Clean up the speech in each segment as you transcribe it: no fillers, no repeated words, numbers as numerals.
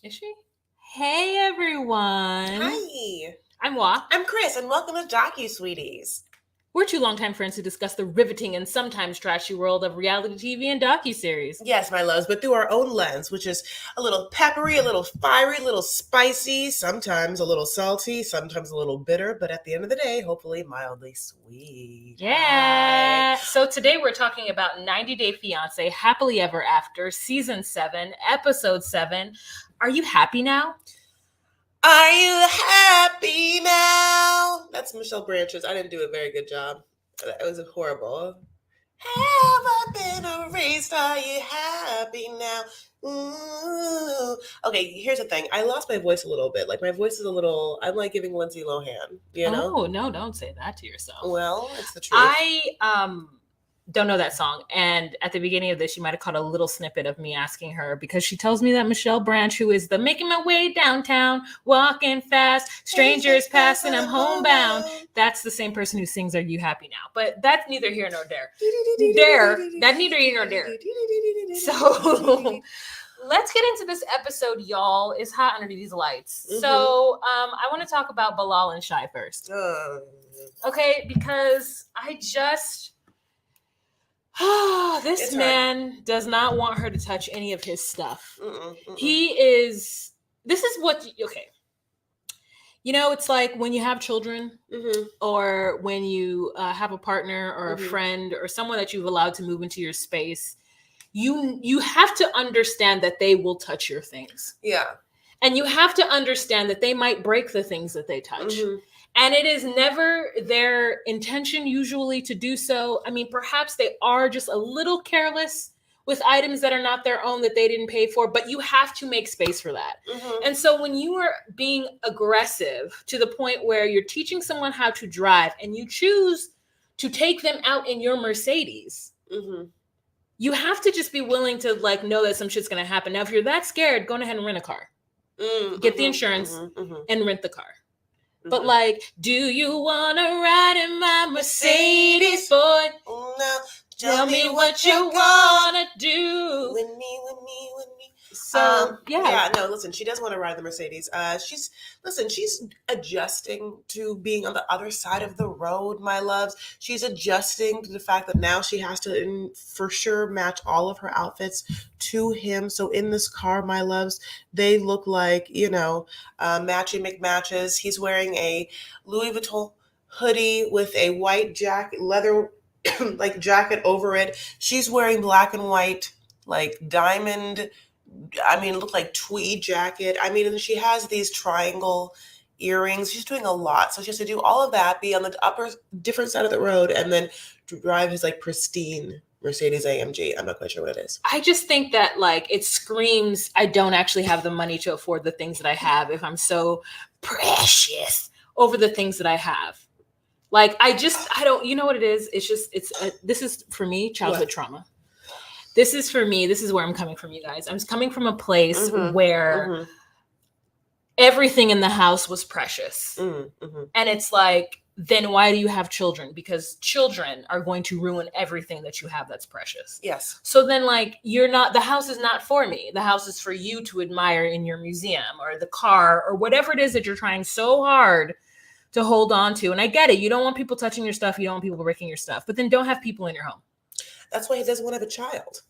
Is she? Hey everyone. Hi, I'm Wa. I'm Chris, and welcome to Sweeties. We're two longtime friends who discuss the riveting and sometimes trashy world of reality TV and docuseries. Yes, my loves, but through our own lens, which is a little peppery, a little fiery, a little spicy, sometimes a little salty, sometimes a little bitter, but at the end of the day, hopefully mildly sweet. Yeah. So today we're talking about 90 Day Fiancé, Happily Ever After, Season 7, Episode 7. Are you happy now? Are you happy now? That's Michelle Branches. I didn't do a very good job. It was horrible. Have I been erased? Are you happy now? Ooh. Okay, here's the thing. I lost my voice a little bit. Like, my voice is a little, I'm like giving Lindsay Lohan, you know? Oh, no, don't say that to yourself. Well, it's the truth. I don't know that song. And at the beginning of this, you might have caught a little snippet of me asking her because she tells me that Michelle Branch, who is the making my way downtown, walking fast, strangers passing, I'm homebound. That's the same person who sings Are You Happy Now? But that's neither here nor there. That's neither here nor there. So let's get into this episode, y'all. It's hot under these lights. Mhm. So I want to talk about Bilal and Shai first. Okay, because I just this It's man does not want her to touch any of his stuff. He is this is what okay. You know, it's like when you have children or when you have a partner or a friend or someone that you've allowed to move into your space, you have to understand that they will touch your things. Yeah. And you have to understand that they might break the things that they touch. And it is never their intention usually to do so. I mean, perhaps they are just a little careless with items that are not their own that they didn't pay for, but you have to make space for that. And so when you are being aggressive to the point where you're teaching someone how to drive and you choose to take them out in your Mercedes, you have to just be willing to like know that some shit's gonna happen. Now, if you're that scared, go ahead and rent a car. Get the insurance and rent the car. But like, do you want to ride in my Mercedes, boy? No, tell me what you want to do. With me. So, yeah, no, listen, she does want to ride the Mercedes. She's adjusting to being on the other side of the road, my loves. She's adjusting to the fact that now she has to, for sure, match all of her outfits to him. So in this car, my loves, they look like, matchy McMatches. He's wearing a Louis Vuitton hoodie with a white jacket, leather like jacket over it. She's wearing black and white, like diamond, it looked like tweed jacket. And she has these triangle earrings. She's doing a lot. So she has to do all of that, be on the upper different side of the road, and then drive his like pristine Mercedes AMG. I'm not quite sure what it is. I just think that like it screams I don't actually have the money to afford the things that I have if I'm so precious over the things that I have. Like I don't, you know what it is? This is for me, childhood trauma. This is for me, this is where I'm coming from, you guys. I'm coming from a place where everything in the house was precious. And it's like, then why do you have children? Because children are going to ruin everything that you have that's precious. Yes. So then like, the house is not for me. The house is for you to admire in your museum or the car or whatever it is that you're trying so hard to hold on to. And I get it. You don't want people touching your stuff. You don't want people breaking your stuff. But then don't have people in your home. That's why he doesn't want to have a child,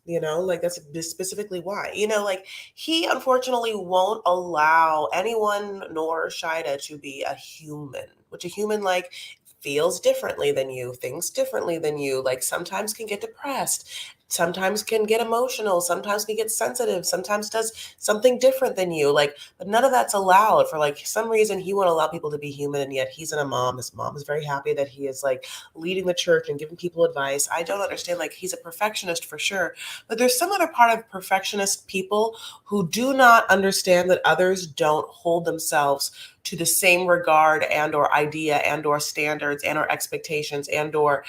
like that's specifically why, like he unfortunately won't allow anyone nor Shida to be a human, which a human like feels differently than you, thinks differently than you, like sometimes can get depressed, sometimes can get emotional, sometimes can get sensitive, sometimes does something different than you, like, but none of that's allowed. For like some reason he won't allow people to be human, and yet he's an imam. His mom is very happy that he is like leading the church and giving people advice. I don't understand, like he's a perfectionist for sure, but there's some other part of perfectionist people who do not understand that others don't hold themselves to the same regard and or idea and or standards and or expectations and or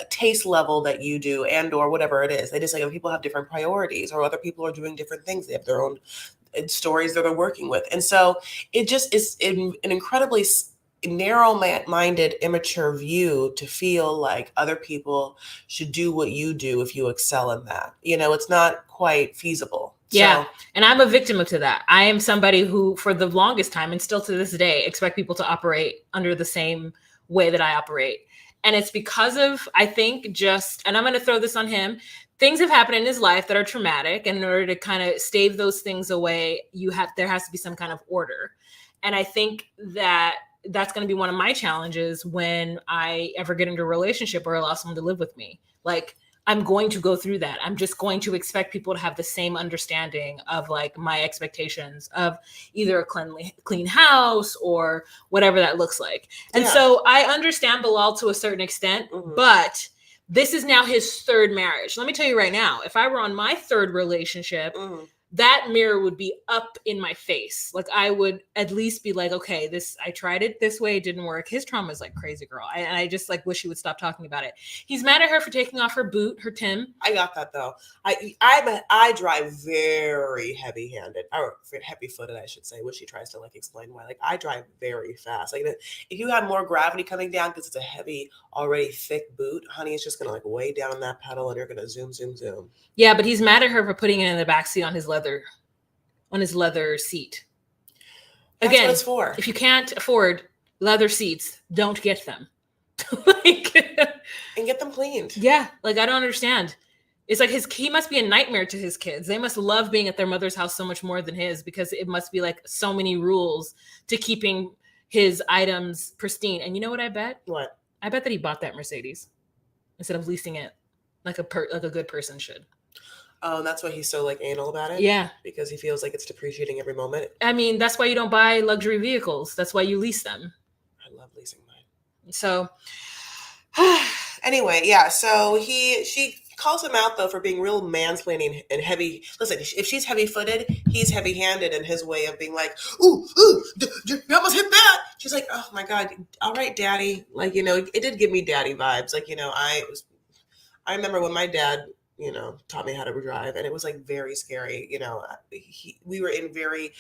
taste level that you do and or whatever it is. They just like people have different priorities, or other people are doing different things. They have their own stories that they're working with. And so it just is an incredibly narrow-minded, immature view to feel like other people should do what you do if you excel in that. It's not quite feasible. Yeah. So, And I'm a victim to that. I am somebody who, for the longest time, and still to this day, expect people to operate under the same way that I operate. And it's because of, I think, just, and I'm going to throw this on him. Things have happened in his life that are traumatic. And in order to kind of stave those things away, there has to be some kind of order. And I think that that's going to be one of my challenges when I ever get into a relationship or allow someone to live with me. Like, I'm going to go through that. I'm just going to expect people to have the same understanding of like my expectations of either a clean house or whatever that looks like. And so I understand Bilal to a certain extent, but this is now his third marriage. Let me tell you right now, if I were on my third relationship, that mirror would be up in my face. Like I would at least be like, okay, I tried it this way. It didn't work. His trauma is like crazy, girl. And I just like wish he would stop talking about it. He's mad at her for taking off her boot, her Tim. I got that though. I drive very heavy-handed or heavy-footed, I should say, which she tries to like explain why. Like I drive very fast. Like if you have more gravity coming down because it's a heavy, already thick boot, honey, it's just gonna like weigh down that pedal and you're gonna zoom, zoom, zoom. Yeah, but he's mad at her for putting it in the backseat on his leather seat. That's Again, what it's for. If you can't afford leather seats, don't get them. Like, and get them cleaned. Yeah, like I don't understand. It's like he must be a nightmare to his kids. They must love being at their mother's house so much more than his, because it must be like so many rules to keeping his items pristine. And you know what I bet? What? I bet that he bought that Mercedes instead of leasing it like a good person should. Oh, and that's why he's so like anal about it? Yeah. Because he feels like it's depreciating every moment. I mean, that's why you don't buy luxury vehicles. That's why you lease them. I love leasing mine. So anyway, yeah. So she calls him out though for being real mansplaining and heavy. Listen, if she's heavy-footed, he's heavy-handed in his way of being like, ooh, you almost hit that. She's like, oh my God, all right, daddy. Like, you know, it did give me daddy vibes. Like, you know, I remember when my dad, you know, taught me how to drive, and it was like very scary. You know, we were in very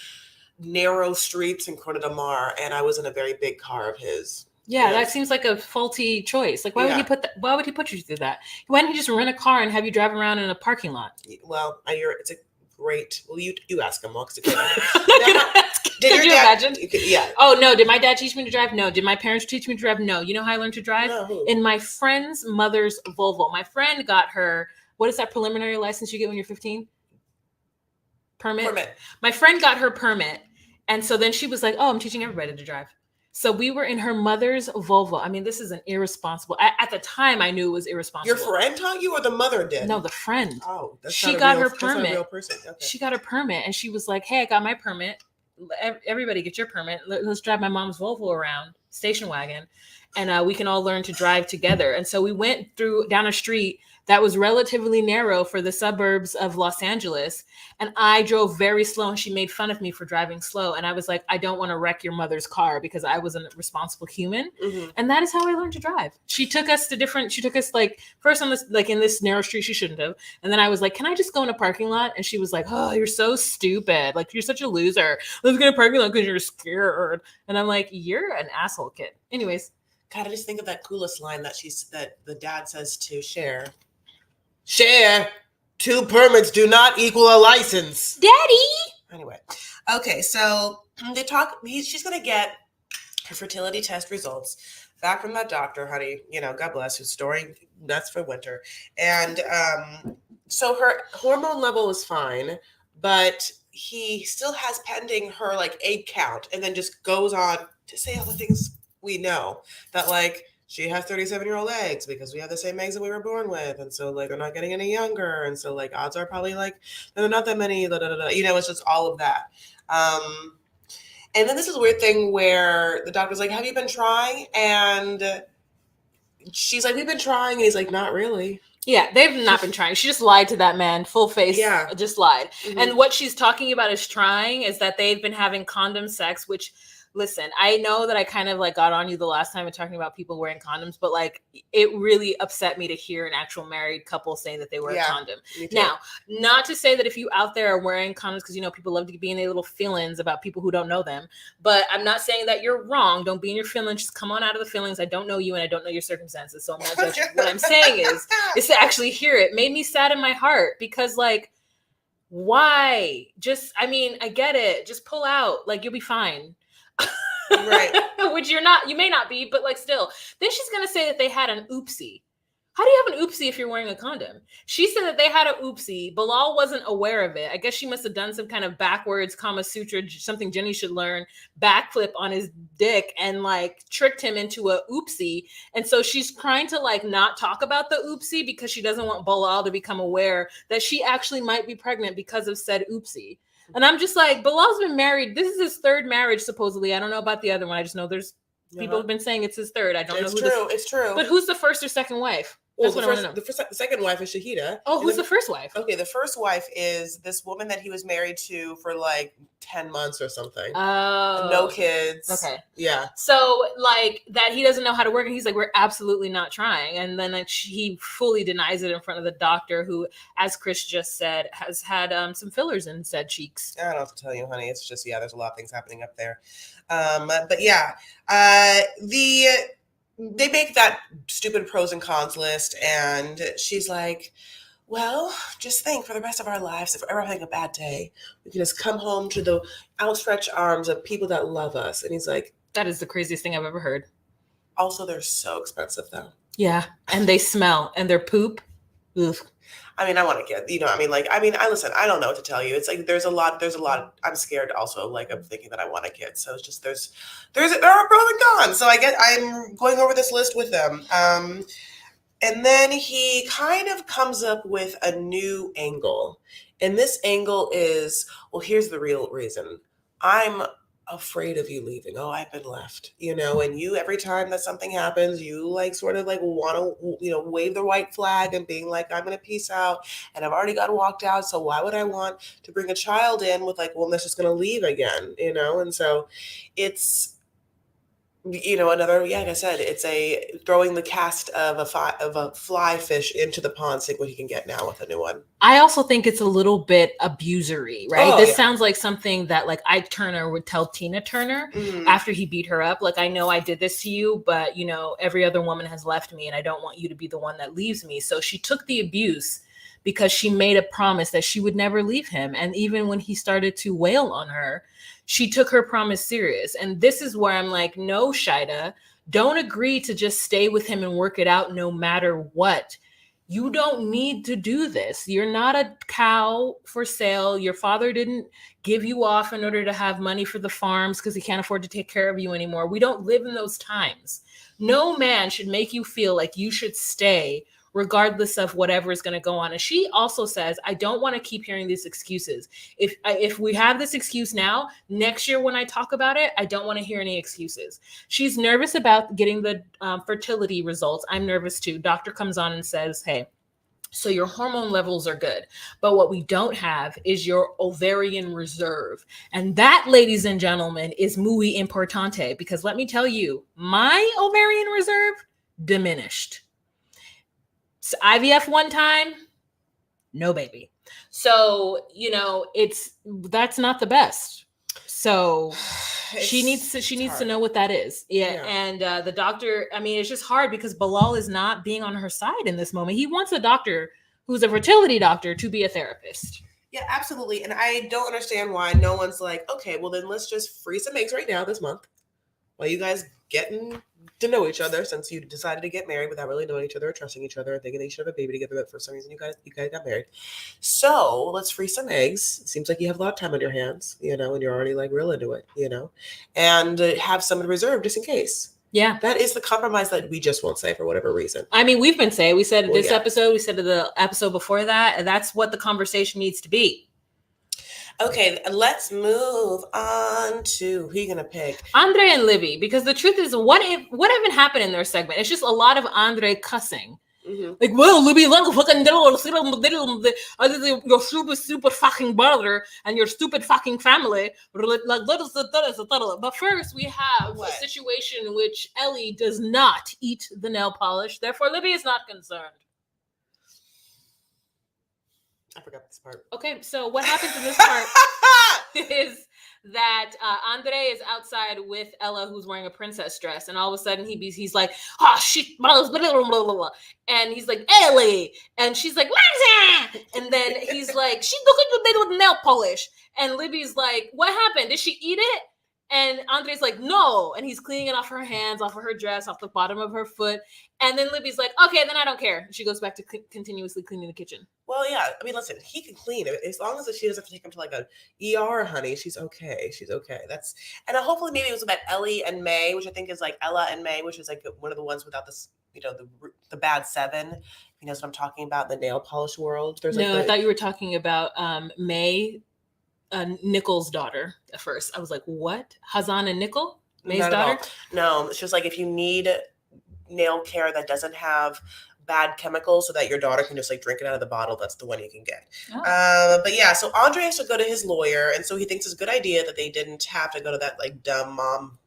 narrow streets in Corona del Mar, and I was in a very big car of his. Yeah, that seems like a faulty choice. Like, why would he put that? Why would he put you through that? Why didn't he just rent a car and have you drive around in a parking lot? Well, it's a great. Well, you ask him. Did you imagine? Yeah. Oh no! Did my dad teach me to drive? No. Did my parents teach me to drive? No. You know how I learned to drive? No. In my friend's mother's Volvo. My friend got her. What is that preliminary license you get when you're 15? Permit. My friend got her permit, and so then she was like, "Oh, I'm teaching everybody to drive." So we were in her mother's Volvo. I mean, this is an irresponsible. At the time, I knew it was irresponsible. Your friend taught you, or the mother did? No, the friend. Oh, she got her permit. That's not a real person. Okay. She got her permit, and she was like, "Hey, I got my permit. Everybody get your permit. Let's drive my mom's Volvo around, station wagon, and we can all learn to drive together." And so we went down a street that was relatively narrow for the suburbs of Los Angeles. And I drove very slow, and she made fun of me for driving slow. And I was like, I don't want to wreck your mother's car, because I was a responsible human. Mm-hmm. And that is how I learned to drive. She took us like first on this, like in this narrow street she shouldn't have. And then I was like, can I just go in a parking lot? And she was like, oh, you're so stupid. Like, you're such a loser. Let's go in a parking lot because you're scared. And I'm like, you're an asshole kid. Anyways. God, I just think of that coolest line that the dad says to Cher, 2 permits do not equal a license. Daddy! Anyway. Okay, so they talk. She's going to get her fertility test results back from that doctor, honey. You know, God bless, who's storing nuts for winter. And so her hormone level is fine, but he still has pending her like egg count, and then just goes on to say all the things we know, that like she has 37-year-old eggs because we have the same eggs that we were born with. And so like, they're not getting any younger. And so like, odds are probably like, there are not that many, you know, it's just all of that. And then this is a weird thing where the doctor's like, have you been trying? And she's like, we've been trying. And he's like, not really. Yeah, they've not been trying. She just lied to that man, full face. Yeah. Just lied. Mm-hmm. And what she's talking about is trying is that they've been having condom sex, which, listen, I know that I kind of like got on you the last time and talking about people wearing condoms, but like it really upset me to hear an actual married couple saying that they wear a condom. Now, not to say that if you out there are wearing condoms, because you know people love to be in their little feelings about people who don't know them, but I'm not saying that you're wrong. Don't be in your feelings. Just come on out of the feelings. I don't know you and I don't know your circumstances, so I'm not judging. What I'm saying is to actually hear it made me sad in my heart, because like, Why? Just, I mean, I get it. Just pull out. Like, you'll be fine. Right. Which you may not be, but like still. Then she's going to say that they had an oopsie. How do you have an oopsie if you're wearing a condom? She said that they had an oopsie. Bilal wasn't aware of it. I guess she must have done some kind of backwards Kama Sutra, something Jenny should learn, backflip on his dick and like tricked him into a oopsie. And so she's trying to like not talk about the oopsie because she doesn't want Bilal to become aware that she actually might be pregnant because of said oopsie. And I'm just like, Bilal's been married. This is his third marriage, supposedly. I don't know about the other one. I just know there's people have been saying it's his third. I don't know who it's true. But who's the first or second wife? Well, the second wife is Shahida. Oh, who's the first wife? Okay, the first wife is this woman that he was married to for like 10 months or something. Oh. No kids. Okay. Yeah. So like that he doesn't know how to work, and he's like, we're absolutely not trying. And then like, he fully denies it in front of the doctor who, as Chris just said, has had some fillers in said cheeks. I don't know what to tell you, honey. It's just, there's a lot of things happening up there. But yeah, they make that stupid pros and cons list, and she's like, well, just think for the rest of our lives, if we're ever having a bad day, we can just come home to the outstretched arms of people that love us. And he's like, that is the craziest thing I've ever heard. Also, they're so expensive though. Yeah. And they smell, and their poop. Oof. I mean, I want to get, listen, I don't know what to tell you. It's like, there's a lot, I'm scared also, like, of thinking that I want a kid. So it's just, there are pros and cons. So I'm going over this list with them. And then he kind of comes up with a new angle. And this angle is, well, here's the real reason. I'm afraid of you leaving. Oh, I've been left, and you, every time that something happens, you like sort of like want to, wave the white flag and being like, I'm going to peace out, and I've already gotten walked out. So why would I want to bring a child in with like, well, that's just going to leave again, and so it's, another, like I said, it's a throwing the cast of a fly fish into the pond, seeing what he can get now with a new one. I also think it's a little bit abusery, right? This sounds like something that like Ike Turner would tell Tina Turner after he beat her up. Like, I know I did this to you, but every other woman has left me, and I don't want you to be the one that leaves me. So she took the abuse because she made a promise that she would never leave him. And even when he started to wail on her, she took her promise serious. And this is where I'm like, no, Shida, don't agree to just stay with him and work it out no matter what. You don't need to do this. You're not a cow for sale. Your father didn't give you off in order to have money for the farms because he can't afford to take care of you anymore. We don't live in those times. No man should make you feel like you should stay regardless of whatever is going to go on. And she also says, I don't want to keep hearing these excuses. If we have this excuse now, next year when I talk about it, I don't want to hear any excuses. She's nervous about getting the fertility results. I'm nervous too. Doctor comes on and says, hey, so your hormone levels are good, but what we don't have is your ovarian reserve. And that, ladies and gentlemen, is muy importante, because let me tell you, my ovarian reserve diminished. So IVF one time, no baby. So, that's not the best. So she needs to know what that is. Yeah. And the doctor, it's just hard because Bilal is not being on her side in this moment. He wants a doctor who's a fertility doctor to be a therapist. Yeah, absolutely. And I don't understand why no one's like, okay, well then let's just freeze some eggs right now this month while you guys getting to know each other, since you decided to get married without really knowing each other or trusting each other and thinking they should have a baby together, but for some reason you guys got married. So let's freeze some eggs. It seems like you have a lot of time on your hands, and you're already like real into it, and have some in reserve just in case. Yeah. That is the compromise that we just won't say for whatever reason. We've been saying, we said episode, we said the episode before that, and that's what the conversation needs to be. Okay, let's move on to who you gonna pick? Andre and Libby, because the truth is, what even happened in their segment? It's just a lot of Andre cussing. Mm-hmm. Like, well, Libby, your super fucking brother and your stupid fucking family. But first, we have a situation in which Ellie does not eat the nail polish. Therefore, Libby is not concerned. I forgot this part. Okay, so what happens in this part is that Andre is outside with Ella, who's wearing a princess dress, and all of a sudden he's like, oh shit, blah, blah, blah, blah, blah. And he's like, Ellie, and she's like, What's and then he's like, she look at you with nail polish, and Libby's like, what happened? Did she eat it? And Andre's like, no. And he's cleaning it off her hands, off of her dress, off the bottom of her foot. And then Libby's like, okay, then I don't care. She goes back to continuously cleaning the kitchen. Well, yeah. I mean, listen, he can clean it. As long as she doesn't have to take him to like a ER, honey, she's okay. She's okay. And hopefully maybe it was about Ellie and May, which I think is like Ella and May, which is like one of the ones without this, the bad 7. You know what I'm talking about? The nail polish world. There's I thought you were talking about May, Nickel's daughter at first. I was like, what? Hazan and Nickel? May's daughter? No, it's just like if you need nail care that doesn't have bad chemicals so that your daughter can just like drink it out of the bottle, that's the one you can get. But yeah, so Andre has to go to his lawyer, and so he thinks it's a good idea that they didn't have to go to that like dumb mom,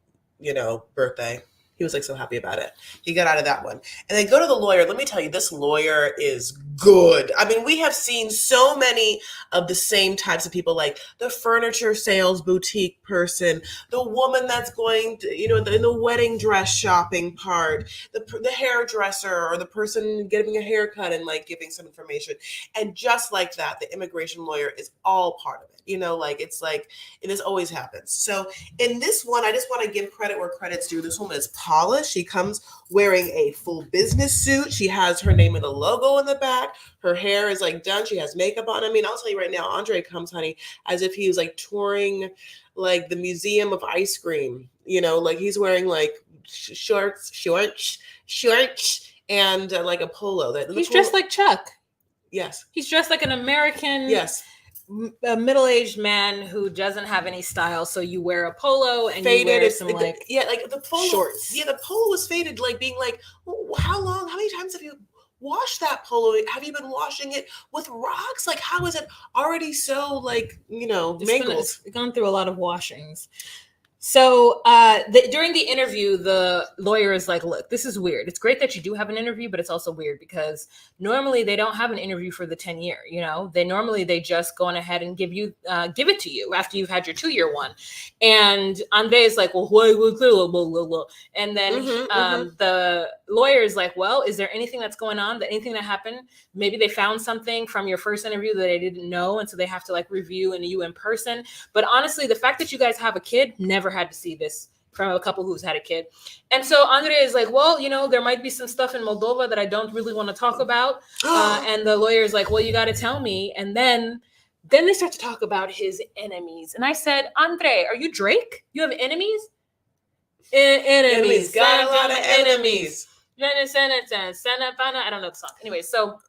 birthday. He was like so happy about it. He got out of that one. And they go to the lawyer. Let me tell you, this lawyer is good. I mean, we have seen so many of the same types of people, like the furniture sales boutique person, the woman that's going to, in the wedding dress shopping part, the hairdresser, or the person getting a haircut and like giving some information. And just like that, the immigration lawyer is all part of it. It's like, this always happens. So in this one, I just want to give credit where credit's due. This woman is polished. She comes wearing a full business suit. She has her name and the logo in the back. Her hair is like done. She has makeup on. I mean, I'll tell you right now, Andre comes, honey, as if he was like touring like the Museum of Ice Cream. Like he's wearing like shorts, and like a polo. He's dressed like Chuck. Yes. He's dressed like an American. Yes. A middle-aged man who doesn't have any style, so you wear a polo and faded, you wear some like the polo shorts. Yeah, the polo was faded, like being like, how many times have you washed that polo? Have you been washing it with rocks? Like, how is it already so like mangled? It's gone through a lot of washings. So during the interview, the lawyer is like, look, this is weird. It's great that you do have an interview, but it's also weird because normally they don't have an interview for the 10-year, they just go on ahead and give it to you after you've had your 2-year one. And Andre is like, well, and then the lawyer is like, well, is there anything that's going on, anything that happened? Maybe they found something from your first interview that they didn't know. And so they have to like review you in person. But honestly, the fact that you guys have a kid, never had to see this from a couple who's had a kid. And so Andre is like, well, there might be some stuff in Moldova that I don't really want to talk about. And the lawyer is like, well, you got to tell me. And then they start to talk about his enemies. And I said, Andre, are you Drake? You have enemies? Enemies. Got a lot of enemies. I don't know the song. Anyway, so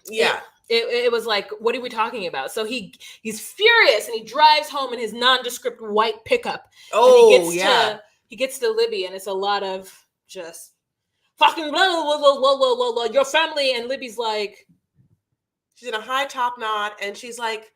yeah. It was like, what are we talking about? So he's furious and he drives home in his nondescript white pickup. Oh, He gets to Libby and it's a lot of just fucking blah, blah, blah, blah, blah, blah, blah, your family. And Libby's like, she's in a high top knot and she's like,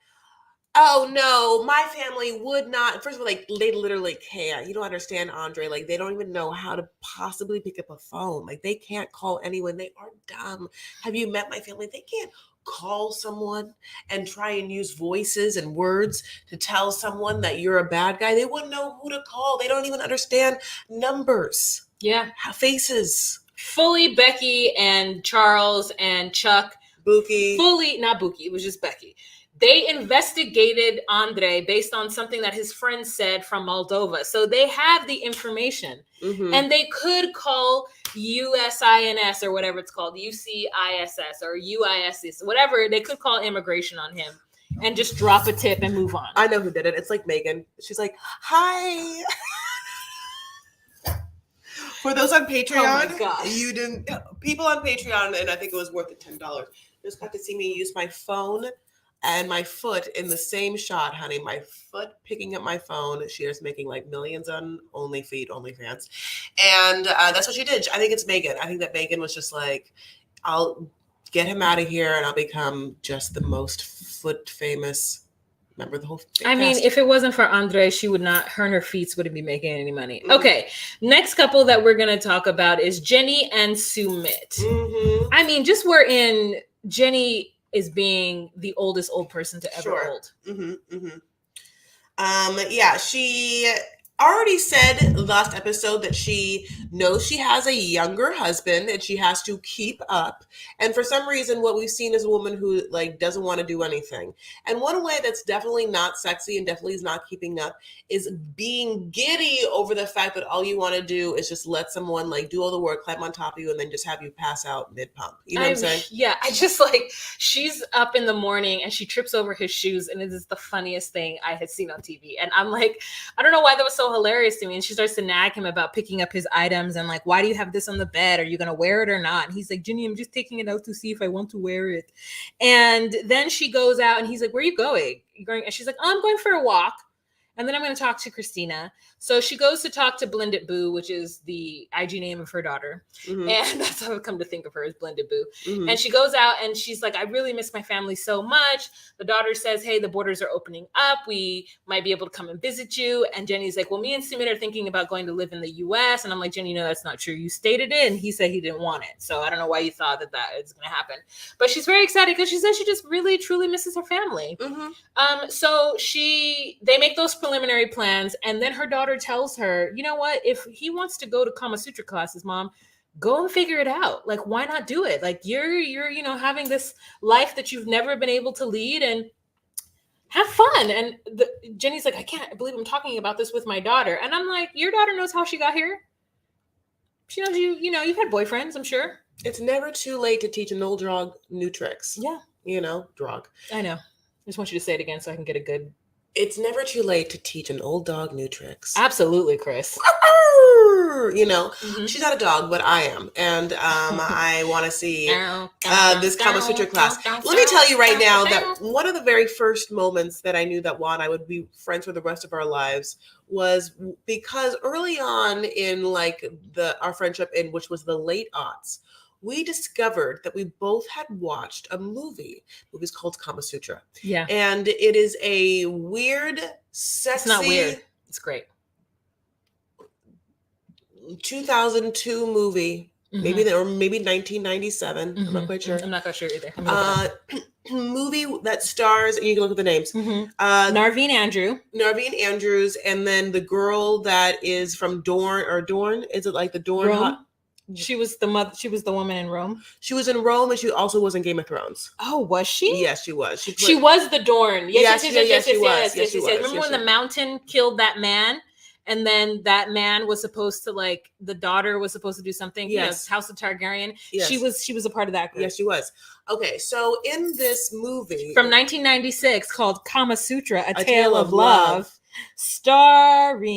oh no, my family would not. First of all, like they literally can't. You don't understand, Andre. Like they don't even know how to possibly pick up a phone. Like they can't call anyone. They are dumb. Have you met my family? They can't call someone and try and use voices and words to tell someone that you're a bad guy. They wouldn't know who to call. They don't even understand numbers. Yeah. Faces. Fully Becky and Charles and Chuck. Buki. Fully, not Buki. It was just Becky. They investigated Andre based on something that his friend said from Moldova. So they have the information. Mm-hmm. And they could call USINS or whatever it's called, UCISS or UISS, whatever. They could call immigration on him and just drop a tip and move on. I know who did it. It's like Megan. She's like, hi. For those on Patreon, you didn't. People on Patreon, and I think it was worth it $10. Just got to see me use my phone and my foot in the same shot, honey. My foot picking up my phone. She is making like millions on OnlyFans. And that's what she did. I think it's Megan. I think that Megan was just like, I'll get him out of here and I'll become just the most foot famous member of the whole I mean, if it wasn't for Andre, her and her feet wouldn't be making any money. Mm-hmm. Okay. Next couple that we're going to talk about is Jenny and Sumit. Mm-hmm. I mean, just wherein Jenny is being the oldest old person to ever hold. Mm-hmm, mm-hmm. Yeah, she already said last episode that she knows she has a younger husband and she has to keep up. And for some reason, what we've seen is a woman who like doesn't want to do anything. And one way that's definitely not sexy and definitely is not keeping up is being giddy over the fact that all you want to do is just let someone like do all the work, climb on top of you, and then just have you pass out mid pump. You know what I'm saying? Yeah, I just like, she's up in the morning and she trips over his shoes, and it is the funniest thing I had seen on TV. And I'm like, I don't know why that was so hilarious to me. And she starts to nag him about picking up his items and like, why do you have this on the bed? Are you gonna wear it or not? And he's like, Ginny, I'm just taking it out to see if I want to wear it. And then she goes out and he's like, where are you going? You going? And she's like, oh, I'm going for a walk. And then I'm going to talk to Christina. So she goes to talk to Blended Boo, which is the IG name of her daughter. Mm-hmm. And that's how I've come to think of her, as Blended Boo. Mm-hmm. And she goes out and she's like, I really miss my family so much. The daughter says, hey, the borders are opening up. We might be able to come and visit you. And Jenny's like, well, me and Sumit are thinking about going to live in the US. And I'm like, Jenny, no, that's not true. You stated it. And he said he didn't want it. So I don't know why you thought that is going to happen. But she's very excited because she says she just really, truly misses her family. Mm-hmm. So they make those preliminary plans, and then her daughter tells her, you know what, if he wants to go to Kama Sutra classes, Mom, go and figure it out. Like, why not do it? Like, you're having this life that you've never been able to lead, and have fun. And Jenny's like, I can't believe I'm talking about this with my daughter. And I'm like, your daughter knows how she got here. She knows you've had boyfriends, I'm sure. It's never too late to teach an old dog new tricks. Yeah. Drog. I know. I just want you to say it again so I can get a good... It's never too late to teach an old dog new tricks. Absolutely, Chris. Mm-hmm. She's not a dog, but I am. And I want to see this Kama Sutra class. Let me tell you right now that one of the very first moments that I knew that Juan and I would be friends for the rest of our lives was because early on in like our friendship, in which was the late aughts, we discovered that we both had watched a movie. The movie's called Kama Sutra. Yeah. And it is a weird, sexy... It's not weird. It's great. 2002 movie. Mm-hmm. Maybe 1997. Mm-hmm. I'm not quite sure. I'm not quite sure either. Movie that stars, and you can look at the names. Mm-hmm. Narveen Andrews, and then the girl that is from Dorne. Is it like the Dorne? She was the mother. She was the woman in Rome. She was in Rome, and she also was in Game of Thrones. Oh, was she? Yes, she was. She was the Dorne. Yes. Yes. Remember when the mountain killed that man, and then that man was supposed to the daughter was supposed to do something. Yes, House of Targaryen. Yes. She was a part of that group. Yes, she was. Okay, so in this movie from 1996 called Kama Sutra: A Tale of Love, starring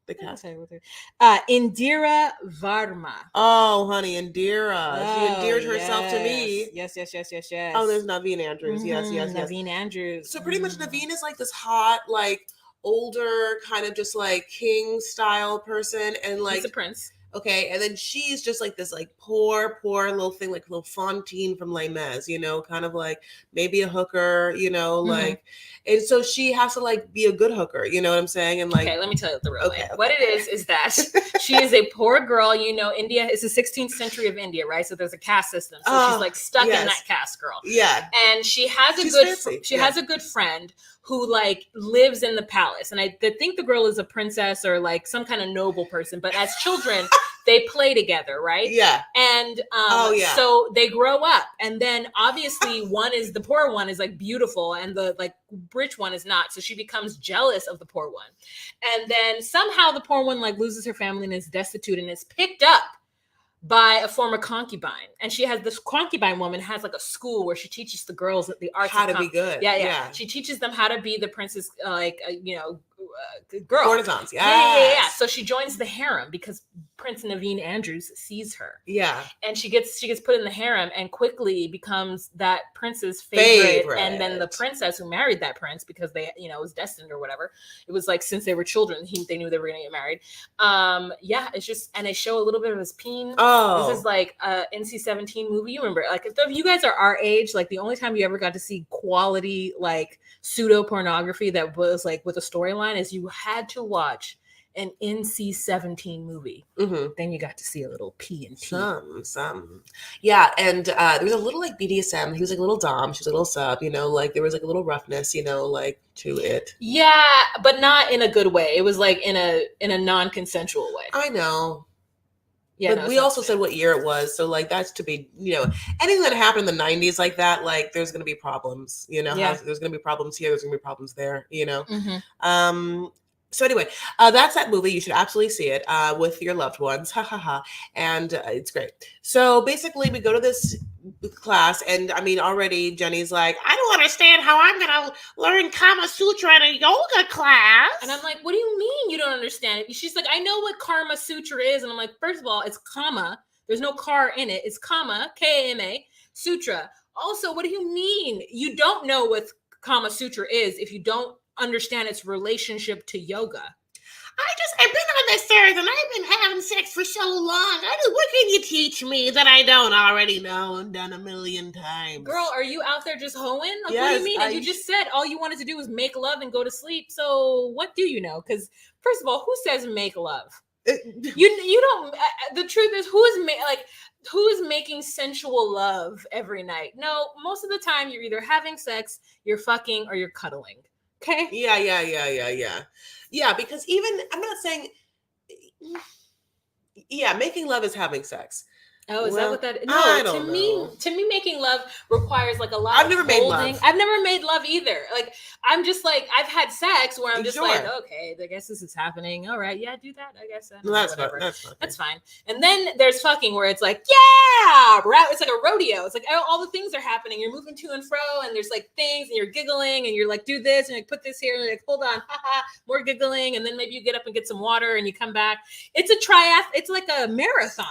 the cast. Indira Varma. Oh, honey, Indira. She endeared herself to me. Yes. Oh, there's Naveen Andrews. Mm-hmm. Yes. Naveen Andrews. So pretty much Naveen is like this hot, like older, kind of just like king style person, and like he's a prince. Okay, and then she's just like this like poor little thing, like little Fantine from Les Mis, kind of like maybe a hooker, like, and so she has to like be a good hooker, you know what I'm saying? And like, okay, let me tell you the real way. What it is that she is a poor girl. India is the 16th century of India, right? So there's a caste system, so she's like stuck in that caste, girl. Yeah, and she has a good friend who like lives in the palace. And I think the girl is a princess or like some kind of noble person, but as children, they play together, right? Yeah. And so they grow up, and then obviously the poor one is like beautiful and the like rich one is not. So she becomes jealous of the poor one. And then somehow the poor one like loses her family and is destitute and is picked up by a former concubine. And she has this concubine woman has like a school where she teaches the girls the arts how to be good. Yeah. She teaches them how to be the princess, girl. Courtesans, yeah. So she joins the harem because Prince Naveen Andrews sees her. Yeah. And she gets put in the harem and quickly becomes that prince's favorite. And then the princess who married that prince, because they, it was destined or whatever. It was like since they were children, they knew they were going to get married. It's just, and they show a little bit of his peen. Oh. This is like a NC-17 movie. You remember, like if you guys are our age, like the only time you ever got to see quality, like pseudo pornography that was like with a storyline is you had to watch an NC-17 movie. Mm-hmm. Then you got to see a little P and T. Some. Yeah, and there was a little like BDSM. He was like a little dom. She was like a little sub, like there was like a little roughness, like to it. Yeah, but not in a good way. It was like in a non-consensual way. I know. Yeah, but we also said what year it was, so like that's to be, anything that happened in the 90s like that, like there's gonna be problems, there's gonna be problems here, there's gonna be problems there, Mm-hmm. So anyway, that's that movie. You should absolutely see it with your loved ones. Ha ha ha. And it's great. So basically we go to this class, and I mean, already Jenny's like, I don't understand how I'm gonna learn Kama Sutra in a yoga class. And I'm like, what do you mean you don't understand it? She's like, I know what Karma Sutra is. And I'm like, first of all, it's Kama. There's no car in it. It's Kama, K-A-M-A, Sutra. Also, what do you mean you don't know what Kama Sutra is if you don't understand its relationship to yoga? I've been on this earth and I've been having sex for so long. What can you teach me that I don't already know and done a million times? Girl, are you out there just hoeing? Like, yes, what do you mean? And you just said all you wanted to do was make love and go to sleep. So what do you know? Because first of all, who says make love? You don't. The truth is, who is making sensual love every night? No, most of the time you're either having sex, you're fucking, or you're cuddling. Okay. Yeah, because even, I'm not saying, making love is having sex. Oh, is that what that is? No, I don't know. To me, making love requires like a lot I've never of made holding. love. I've never made love either. Like, I'm just like, I've had sex where I'm just Sure. like, okay, I guess this is happening. All right, yeah, do that. I guess whatever. That's fine. And then there's fucking where it's like, yeah, it's like a rodeo. It's like all the things are happening. You're moving to and fro, and there's like things, and you're giggling, and you're like, do this, and you put this here, and you're like, hold on, haha, more giggling, and then maybe you get up and get some water, and you come back. It's a it's like a marathon.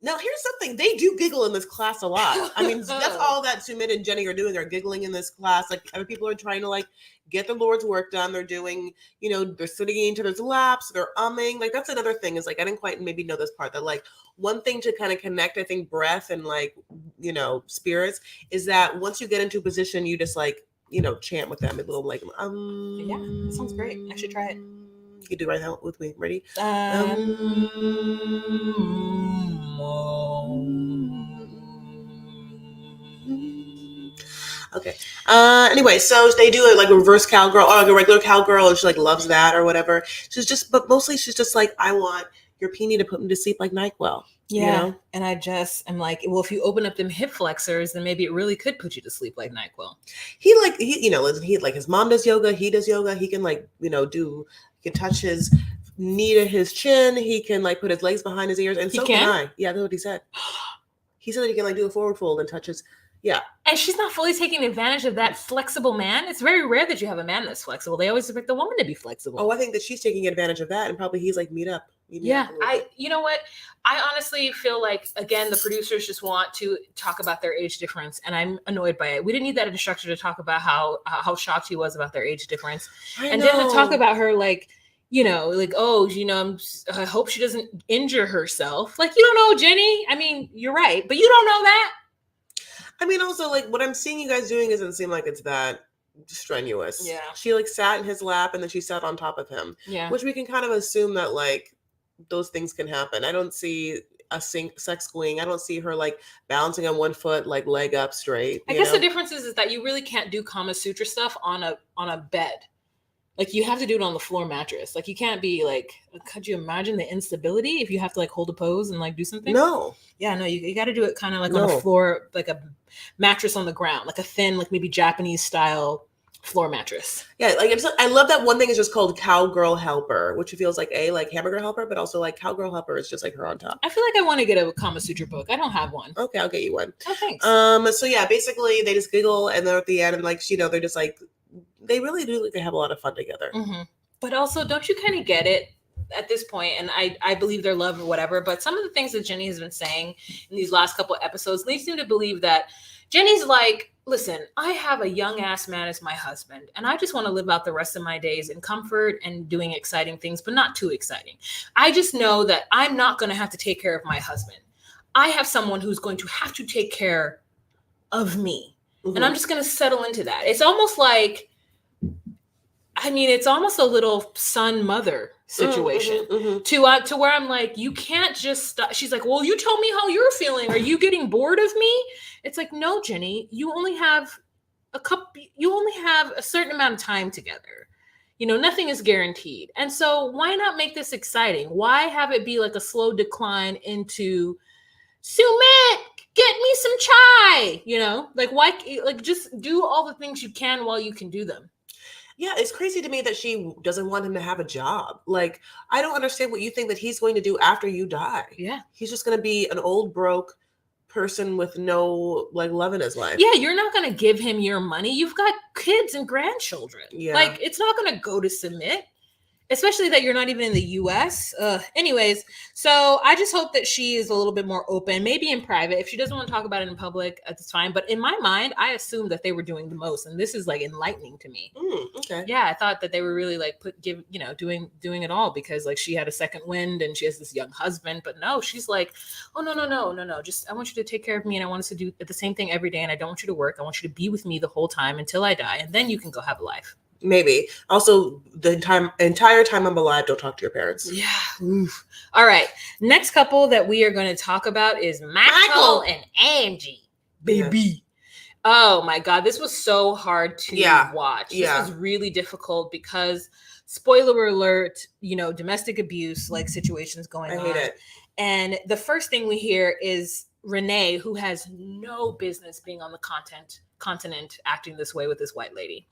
Now, here's something. They do giggle in this class a lot. I mean, that's all that Sumit and Jenny are doing. Are giggling in this class. Like, other people are trying to, like, get the Lord's work done. They're doing, they're sitting into their laps. They're umming. Like, that's another thing is, like, I didn't quite maybe know this part. That, like, one thing to kind of connect, I think, breath and, like, spirits is that once you get into a position, you just, like, chant with them. A little, like, Yeah, that sounds great. I should try it. You can do right now with me. Ready? Okay. Anyway, so they do it like a reverse cowgirl or like a regular cowgirl, and she like loves that or whatever. But mostly she's just like, I want your peenie to put me to sleep like NyQuil. Yeah. And I'm like, well, if you open up them hip flexors, then maybe it really could put you to sleep like NyQuil. He like his mom does yoga. He does yoga. He can like, he can touch his knee to his chin. He can like put his legs behind his ears. And so can I. Yeah, that's what he said. He said that he can like do a forward fold and touch his. Yeah. And she's not fully taking advantage of that flexible man. It's very rare that you have a man that's flexible. They always expect the woman to be flexible. Oh, I think that she's taking advantage of that. And probably he's like, meet me up you know what? I honestly feel like, again, the producers just want to talk about their age difference. And I'm annoyed by it. We didn't need that instructor to talk about how shocked he was about their age difference. And then to talk about her like, I hope she doesn't injure herself. Like, you don't know, Jenny. I mean, you're right. But you don't know that. I mean, also, like, what I'm seeing you guys doing doesn't seem like it's that strenuous. Yeah. She, like, sat in his lap, and then she sat on top of him. Yeah. Which we can kind of assume that, like, those things can happen. I don't see a sex swing. I don't see her, like, balancing on one foot, like, leg up straight. I guess the difference is that you really can't do Kama Sutra stuff on a bed. Like, you have to do it on the floor mattress. Like, you can't be like, could you imagine the instability if you have to like hold a pose and like do something? No. Yeah, no, you got to do it kind of like on a floor, like a mattress on the ground, like a thin, like maybe Japanese style floor mattress. Yeah, like I love that one thing is just called Cowgirl Helper, which feels like like Hamburger Helper, but also like Cowgirl Helper is just like her on top. I feel like I want to get a Kama Sutra book. I don't have one. Okay, I'll get you one. Oh, thanks. So yeah, basically they just giggle and they're at the end and like, they're just like, they really do like they have a lot of fun together. Mm-hmm. But also, don't you kind of get it at this point? And I believe their love or whatever, but some of the things that Jenny has been saying in these last couple of episodes leads me to believe that Jenny's like, listen, I have a young ass man as my husband, and I just want to live out the rest of my days in comfort and doing exciting things, but not too exciting. I just know that I'm not going to have to take care of my husband. I have someone who's going to have to take care of me. Mm-hmm. And I'm just going to settle into that. It's almost like, it's almost a little son-mother situation to where I'm like, you can't just stop. She's like, well, you tell me how you're feeling. Are you getting bored of me? It's like, no, Jenny, you only have a certain amount of time together. Nothing is guaranteed. And so why not make this exciting? Why have it be like a slow decline into Sumit, get me some chai, why, just do all the things you can while you can do them. Yeah, it's crazy to me that she doesn't want him to have a job. Like, I don't understand what you think that he's going to do after you die. Yeah. He's just going to be an old, broke person with no, love in his life. Yeah, you're not going to give him your money. You've got kids and grandchildren. Yeah. It's not going to go to Sumit. Especially that you're not even in the US. Anyways, so I just hope that she is a little bit more open, maybe in private. If she doesn't want to talk about it in public, that's fine. But in my mind, I assumed that they were doing the most. And this is enlightening to me. Okay. Yeah, I thought that they were really doing it all because she had a second wind and she has this young husband. But no, she's like, oh, no. Just, I want you to take care of me and I want us to do the same thing every day. And I don't want you to work. I want you to be with me the whole time until I die. And then you can go have a life. Maybe. Also, the entire time I'm alive, don't talk to your parents. Yeah. Oof. All right. Next couple that we are going to talk about is Michael and Angie. Baby. Yeah. Oh my God. This was so hard to watch. This was really difficult because, spoiler alert, domestic abuse, situations going on. I hate it. And the first thing we hear is Renee, who has no business being on the continent acting this way with this white lady.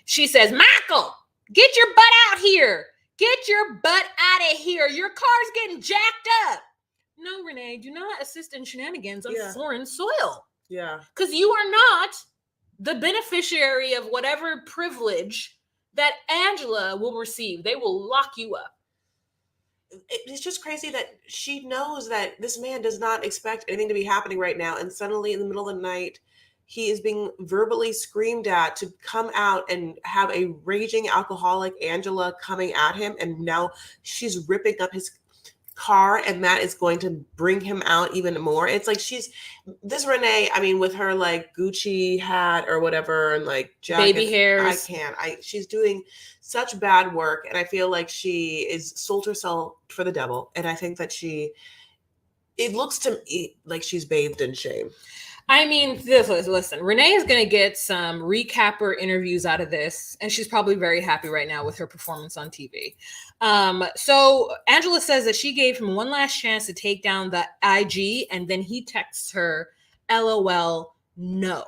She says, Michael, get your butt out here. Get your butt out of here. Your car's getting jacked up. No, Renee, do not assist in shenanigans on foreign soil. Yeah. Because you are not the beneficiary of whatever privilege that Angela will receive. They will lock you up. It's just crazy that she knows that this man does not expect anything to be happening right now. And suddenly in the middle of the night, he is being verbally screamed at to come out and have a raging alcoholic Angela coming at him. And now she's ripping up his car and that is going to bring him out even more. It's like this Renee, with her Gucci hat or whatever and jacket, baby hairs. She's doing such bad work. And I feel like she is sold herself for the devil. And I think that it looks to me like she's bathed in shame. Listen, Renee is going to get some recapper interviews out of this, and she's probably very happy right now with her performance on TV. So Angela says that she gave him one last chance to take down the IG, and then he texts her, LOL, no.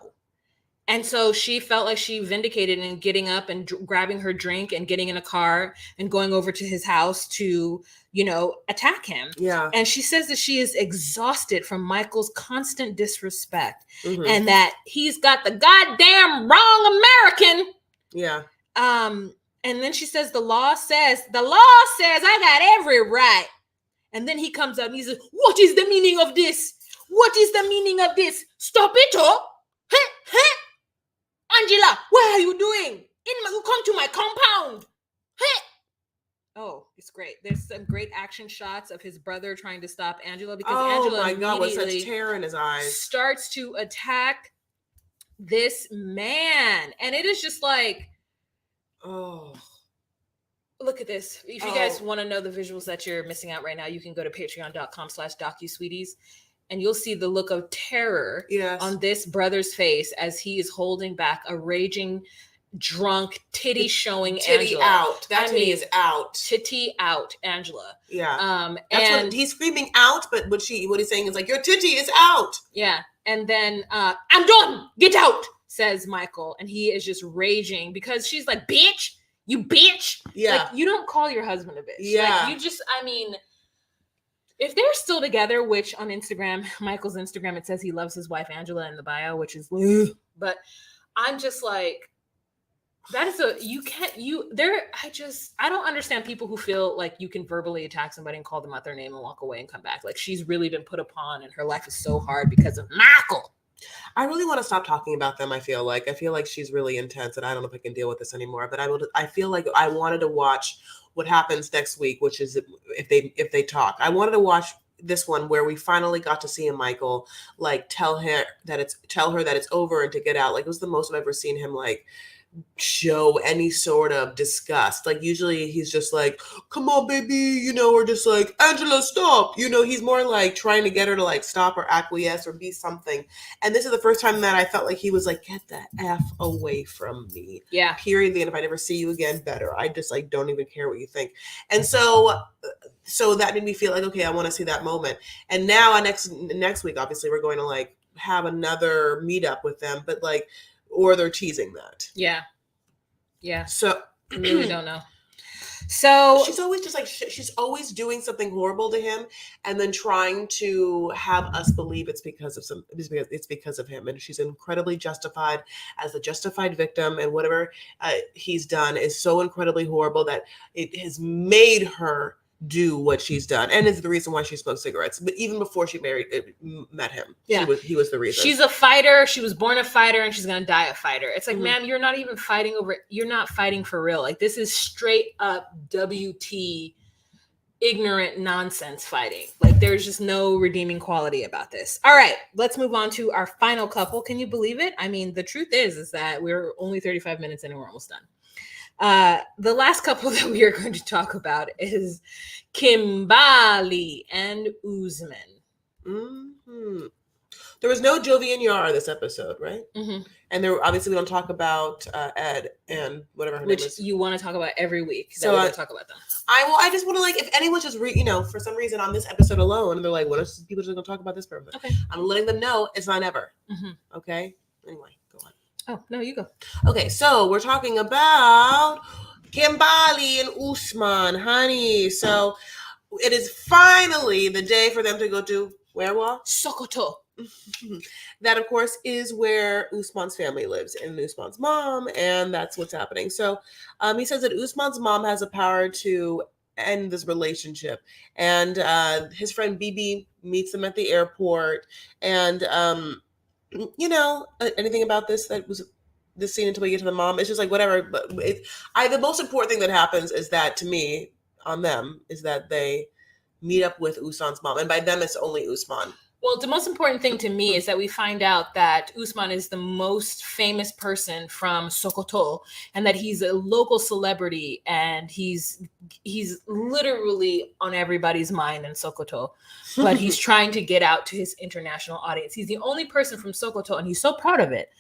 And so she felt like she vindicated in getting up and grabbing her drink and getting in a car and going over to his house to, attack him. Yeah. And she says that she is exhausted from Michael's constant disrespect and that he's got the goddamn wrong American. Yeah. And then she says the law says I got every right. And then he comes up and he says, what is the meaning of this? What is the meaning of this? Stop it, oh. Angela, what are you doing? You come to my compound. Hey. Oh, it's great. There's some great action shots of his brother trying to stop Angela because Angela with such terror in his eyes starts to attack this man. And it is just look at this. If you guys want to know the visuals that you're missing out right now, you can go to patreon.com/docusweeties. And you'll see the look of terror on this brother's face as he is holding back a raging, drunk, titty showing titty Angela. Out. That titty is out. Titty out, Angela. Yeah. That's what he's screaming out, but what he's saying is your titty is out. Yeah. And then I'm done. Get out, says Michael. And he is just raging because she's like, bitch, you bitch. Yeah. You don't call your husband a bitch. Yeah. You just, if they're still together, which on Instagram, Michael's Instagram, it says he loves his wife, Angela, in the bio, which is, but I'm just that is I don't understand people who feel like you can verbally attack somebody and call them out their name and walk away and come back. She's really been put upon and her life is so hard because of Michael. I really want to stop talking about them. I feel like she's really intense and I don't know if I can deal with this anymore, but I feel like I wanted to watch what happens next week, which is if they talk. I wanted to watch this one where we finally got to see Michael tell her that it's over and to get out. It was the most I've ever seen him show any sort of disgust. Like usually he's just like, come on baby, or just like, Angela, stop. He's more like trying to get her to like stop or acquiesce or be something. And this is the first time that I felt like he was like, get the F away from me. Yeah. Period. And if I never see you again, better. I just like don't even care what you think. And so that made me feel like, okay, I want to see that moment. And now next week, obviously we're going to like have another meetup with them, but like, or they're teasing that. Yeah. Yeah. So I really don't know. So she's always just like, she's always doing something horrible to him and then trying to have us believe it's because of him. And she's incredibly justified as the justified victim, and whatever he's done is so incredibly horrible that it has made her do what she's done, and is the reason why she smoked cigarettes. But even before she met him, yeah, he was the reason. She's a fighter. She was born a fighter, and she's gonna die a fighter. It's like, ma'am, you're not even fighting over. You're not fighting for real. Like, this is straight up WT ignorant nonsense fighting. Like, there's just no redeeming quality about this. All right, let's move on to our final couple. Can you believe it? I mean, the truth is that we're only 35 minutes in and we're almost done. The last couple that we are going to talk about is Kimbali and Usman. Mm-hmm. There was no Jovi and Yara this episode, right? Mm-hmm. And there, obviously, we don't talk about Ed and whatever her name is. Which you want to talk about every week. So we're going to talk about them. I just want to, like, if anyone's just for some reason on this episode alone, they're like, what are people just going to talk about this person? Okay. I'm letting them know it's not ever. Mm-hmm. Okay. Anyway, go on. Oh, no, you go. Okay, so we're talking about Kimbali and Usman, honey. So it is finally the day for them to go to where? Sokoto. That, of course, is where Usman's family lives, and Usman's mom, and that's what's happening. So he says that Usman's mom has the power to end this relationship, and his friend Bibi meets them at the airport, and anything about this scene until we get to the mom, it's just like whatever. But the most important thing that happens is that, to me, on them, is that they meet up with Usman's mom, and by them it's only Usman. Well, the most important thing to me is that we find out that Usman is the most famous person from Sokoto, and that he's a local celebrity, and he's literally on everybody's mind in Sokoto, but he's trying to get out to his international audience. He's the only person from Sokoto, and he's so proud of it,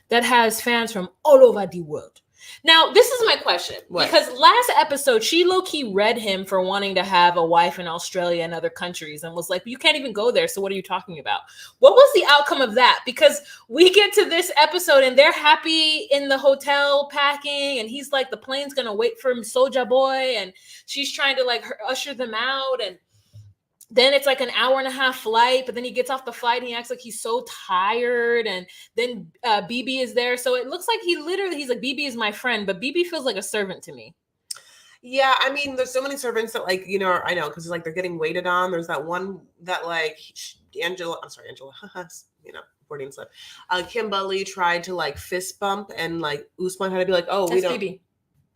that has fans from all over the world. Now, this is my question. What? Because last episode, she low-key read him for wanting to have a wife in Australia and other countries, and was like, you can't even go there, so what are you talking about? What was the outcome of that? Because we get to this episode, and they're happy in the hotel packing, and he's like, the plane's going to wait for him, Soja Boy, and she's trying to, like, usher them out, and then it's like an hour and a half flight, but then he gets off the flight and he acts like he's so tired. And then Bibi is there. So it looks like he's like, Bibi is my friend, but Bibi feels like a servant to me. Yeah, I mean, there's so many servants that, like, I know, because like they're getting waited on. There's that one that, like, Angela, Freudian slip. Kimbali tried to, like, fist bump, and, like, Usman had to be like, oh, That's we don't. Bibi.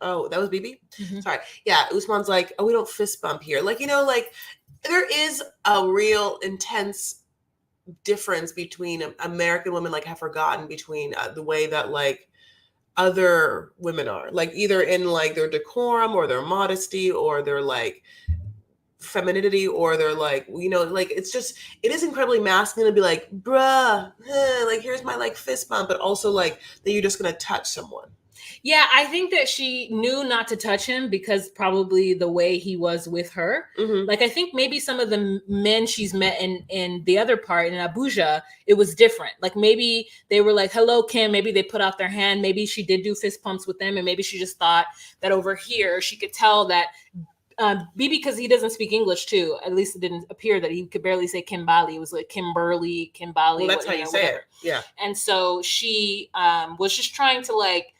Oh, that was Bibi? Mm-hmm. Sorry. Yeah, Usman's like, oh, we don't fist bump here. Like, like, there is a real intense difference between American women, like, have forgotten between the way that, like, other women are, like, either in, like, their decorum or their modesty or their, like, femininity, or their, like, like, it is incredibly masculine to be like, bruh, like, here's my, like, fist bump, but also, like, that you're just gonna touch someone. Yeah, I think that she knew not to touch him because probably the way he was with her. Mm-hmm. Like, I think maybe some of the men she's met in the other part, in Abuja, it was different. Like, maybe they were like, hello, Kim. Maybe they put out their hand. Maybe she did do fist pumps with them. And maybe she just thought that over here, she could tell that Bibi, because he doesn't speak English too. At least it didn't appear that he could barely say Kimbali. It was like Kimbali. Well, that's how you say it. Yeah. And so she was just trying to, like,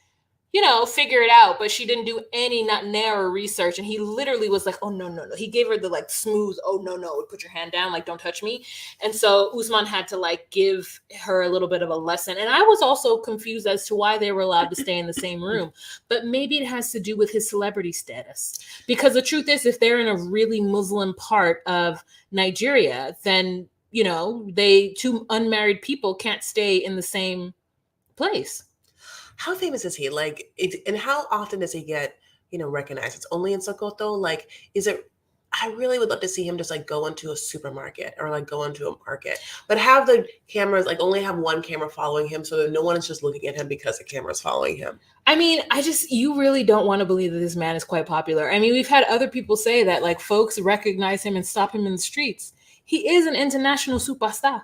figure it out, but she didn't do any narrow research. And he literally was like, oh, no. He gave her the, like, smooth, oh, no, put your hand down, like, don't touch me. And so Usman had to, like, give her a little bit of a lesson. And I was also confused as to why they were allowed to stay in the same room. But maybe it has to do with his celebrity status. Because the truth is, if they're in a really Muslim part of Nigeria, then, two unmarried people can't stay in the same place. How famous is he? Like, and how often does he get, recognized? It's only in Sokoto. Like, is it? I really would love to see him just like go into a supermarket or like go into a market, but have the cameras like only have one camera following him so that no one is just looking at him because the camera's following him. I mean, you really don't want to believe that this man is quite popular. I mean, we've had other people say that like folks recognize him and stop him in the streets. He is an international superstar.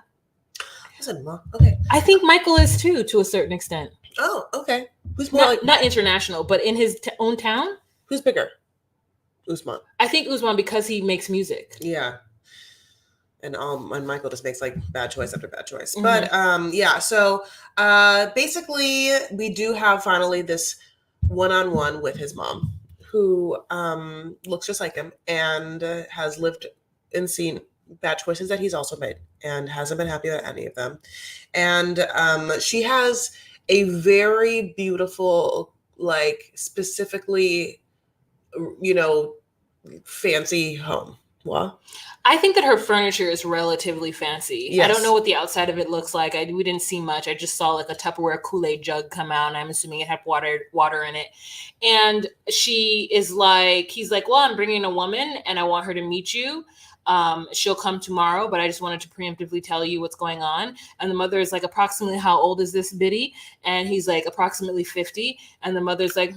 Listen, Mom. Okay. I think Michael is too, to a certain extent. Oh, okay. Who's more not international, but in his own town? Who's bigger? Usman. I think Usman because he makes music. Yeah. And Michael just makes like bad choice after bad choice. Mm-hmm. But so basically we do have finally this one-on-one with his mom who looks just like him and has lived and seen bad choices that he's also made and hasn't been happy about any of them. And she has a very beautiful, like specifically, fancy home. What? I think that her furniture is relatively fancy. Yes. I don't know what the outside of it looks like. We didn't see much. I just saw like a Tupperware Kool-Aid jug come out, and I'm assuming it had water in it. And she is like, he's like, well, I'm bringing a woman, and I want her to meet you. She'll come tomorrow, but I just wanted to preemptively tell you what's going on. And the mother is like, approximately how old is this biddy? And he's like, approximately 50. And the mother's like,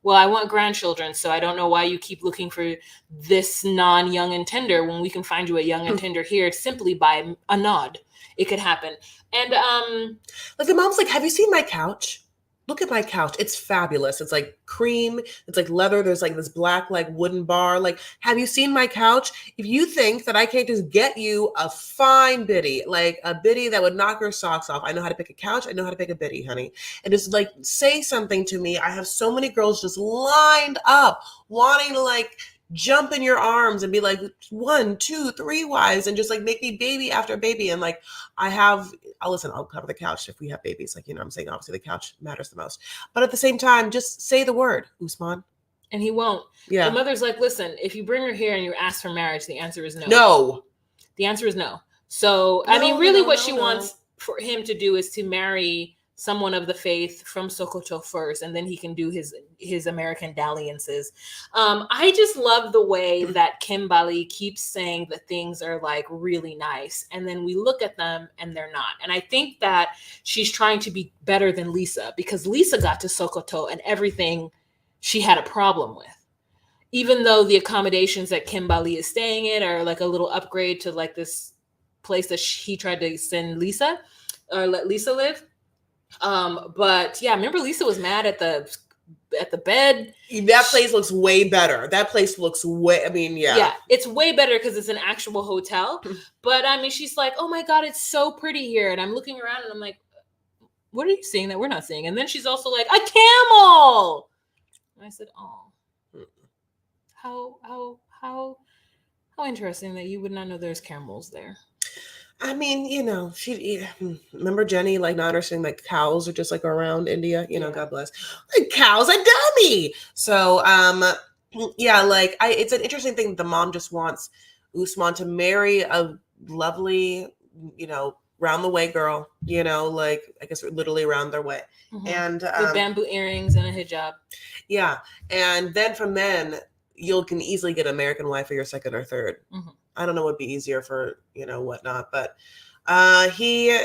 well, I want grandchildren, so I don't know why you keep looking for this non-young and tender when we can find you a young and tender here simply by a nod. It could happen. And like the mom's like, have you seen my couch? Look at my couch. It's fabulous. It's like cream. It's like leather. There's like this black like wooden bar. Like, have you seen my couch? If you think that I can't just get you a fine biddy, like a biddy that would knock your socks off. I know how to pick a couch. I know how to pick a biddy, honey. And just like say something to me. I have so many girls just lined up wanting to like jump in your arms and be like 1, 2, 3 wives and just like make me baby after baby. And like I'll cover the couch if we have babies. Like, I'm saying obviously the couch matters the most. But at the same time, just say the word, Usman. And he won't. Yeah. The mother's like, listen, if you bring her here and you ask for marriage, the answer is no. No. The answer is no. So, I mean, really what she wants for him to do is to marry someone of the faith from Sokoto first, and then he can do his American dalliances. I just love the way that Kimbali keeps saying that things are like really nice, and then we look at them and they're not. And I think that she's trying to be better than Lisa, because Lisa got to Sokoto and everything she had a problem with. Even though the accommodations that Kimbali is staying in are like a little upgrade to like this place that he tried to send Lisa or let Lisa live. But yeah, remember Lisa was mad at the bed. That place looks way better. That place looks yeah, it's way better because it's an actual hotel. But I mean, she's like, oh my God, it's so pretty here. And I'm looking around and I'm like, what are you seeing that we're not seeing? And then she's also like, a camel. And I said, oh, how interesting that you would not know there's camels there. I mean, she remember Jenny like not understanding like cows are just like around India, God bless. Like cows are dummy. So like it's an interesting thing. The mom just wants Usman to marry a lovely, round the way girl, like I guess literally round their way. Mm-hmm. And with bamboo earrings and a hijab. Yeah. And then from then you can easily get an American wife for your second or third. Mm-hmm. I don't know what would be easier for, whatnot, but he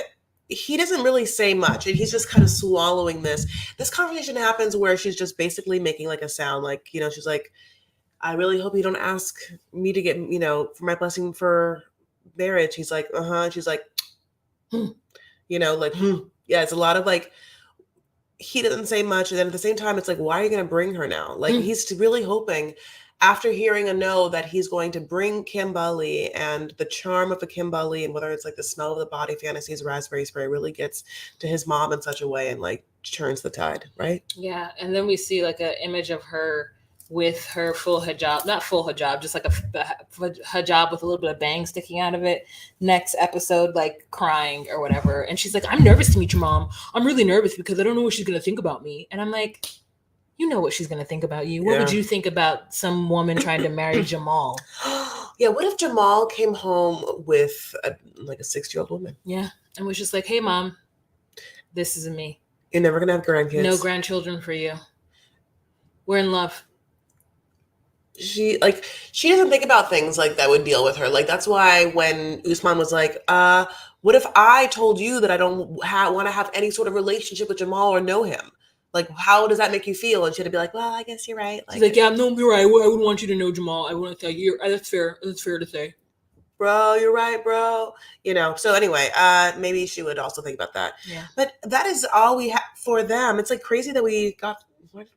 doesn't really say much, and he's just kind of swallowing this. This conversation happens where she's just basically making like a sound, like, she's like, I really hope you don't ask me to get, for my blessing for marriage. He's like, and she's like, yeah, it's a lot of like, he doesn't say much. And then at the same time, it's like, why are you going to bring her now? Like, he's really hoping after hearing a no that he's going to bring Kimbali, and the charm of a Kimbali, and whether it's like the smell of the body fantasies, raspberry spray really gets to his mom in such a way and like turns the tide, right? Yeah. And then we see like an image of her with her full hijab, not full hijab, just like a hijab with a little bit of bang sticking out of it. Next episode, like crying or whatever. And she's like, I'm nervous to meet your mom. I'm really nervous because I don't know what she's going to think about me. And I'm like, you know what she's going to think about you. What would you think about some woman trying to marry Jamal? Yeah. What if Jamal came home with a 6-year-old woman? Yeah. And was just like, hey, mom, this is me. You're never gonna have grandkids. No grandchildren for you. We're in love. She doesn't think about things like that would deal with her. Like, that's why when Usman was like, what if I told you that I don't want to have any sort of relationship with Jamal or know him? Like, how does that make you feel? And she had to be like, well, I guess you're right. She's like, yeah, no, you're right. I wouldn't want you to know Jamal. I wouldn't tell you. That's fair. That's fair to say. Bro, you're right, bro. So anyway, maybe she would also think about that. Yeah. But that is all we have for them. It's like crazy that we got...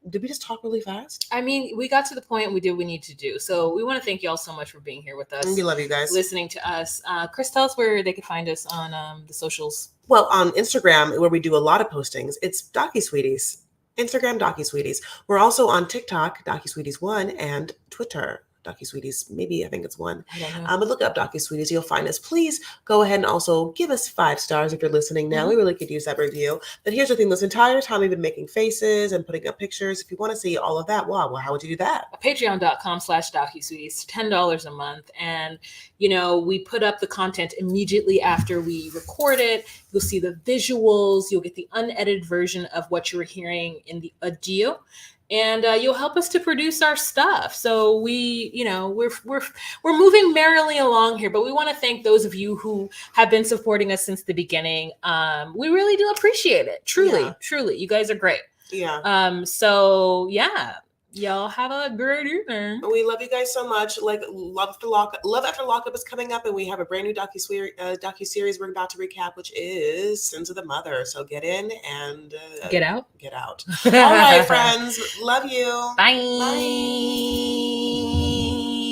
Did we just talk really fast? I mean, we got to the point we did what we need to do. So we want to thank y'all so much for being here with us. We love you guys. Listening to us. Chris, tell us where they can find us on the socials. Well, on Instagram, where we do a lot of postings, it's DocuSweeties. Instagram, DocuSweeties. We're also on TikTok, DocuSweeties1, and Twitter, DocuSweeties. Maybe, I think it's 1. I don't know. But look up DocuSweeties. You'll find us. Please go ahead and also give us 5 stars if you're listening now. Mm-hmm. We really could use that review. But here's the thing. This entire time we've been making faces and putting up pictures. If you want to see all of that, wow, well, how would you do that? Patreon.com/DocuSweeties, $10 a month. And, we put up the content immediately after we record it. You'll see the visuals. You'll get the unedited version of what you were hearing in the audio. And you'll help us to produce our stuff. So we're moving merrily along here, but we want to thank those of you who have been supporting us since the beginning. We really do appreciate it. Truly. You guys are great. Yeah. So yeah, y'all have a great evening. We love you guys so much. Like, Love After Lockup is coming up, and we have a brand new docuseries we're about to recap, which is Sins of the Mother. So get in and get out. All right, friends. Love you. Bye. Bye.